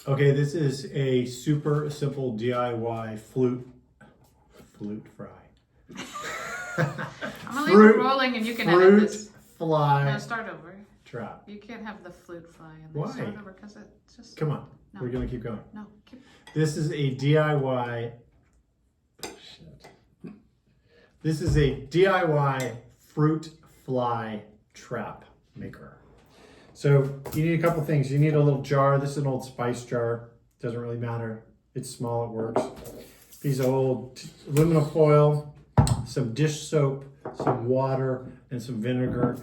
Okay, this is a super simple DIY flute fry. I'm gonna leave it rolling and you can edit this. Fly No, start over. trap. You can't have the flute fly in Why? there. Start over because it's just. Come on, No. we're gonna keep going. No, keep. This is a DIY. Shit. This is a DIY fruit fly trap maker. So you need a couple things. You need a little jar. This is an old spice jar. Doesn't really matter. It's small, it works. Piece of old aluminum foil, some dish soap, some water, and some vinegar.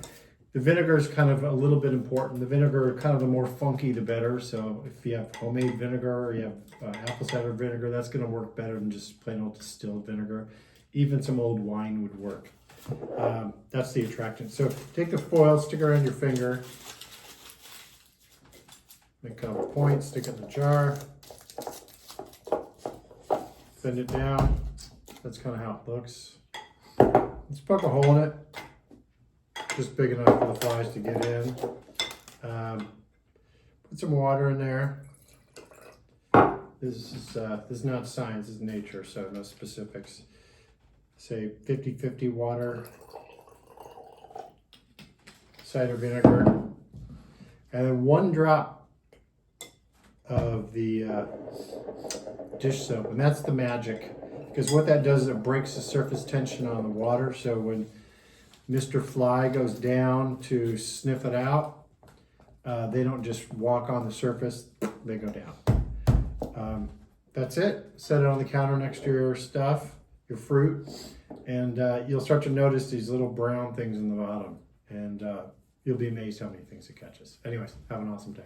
The vinegar is kind of a little bit important. The vinegar, kind of the more funky, the better. So if you have homemade vinegar or you have apple cider vinegar, that's going to work better than just plain old distilled vinegar. Even some old wine would work. That's the attraction. So take the foil, stick it around your finger. Make kind of a point, stick it in the jar. Bend it down. That's kind of how it looks. Let's poke a hole in it. Just big enough for the flies to get in. Put some water in there. This is not science, this is nature, so no specifics. Say 50-50 water, cider vinegar, and then 1 drop of the dish soap, and that's the magic, because what that does is it breaks the surface tension on the water, so when Mr. Fly goes down to sniff it out, they don't just walk on the surface, they go down. That's it. Set it on the counter next to your stuff, your fruit, and you'll start to notice these little brown things in the bottom, and you'll be amazed how many things it catches. Anyways, have an awesome day.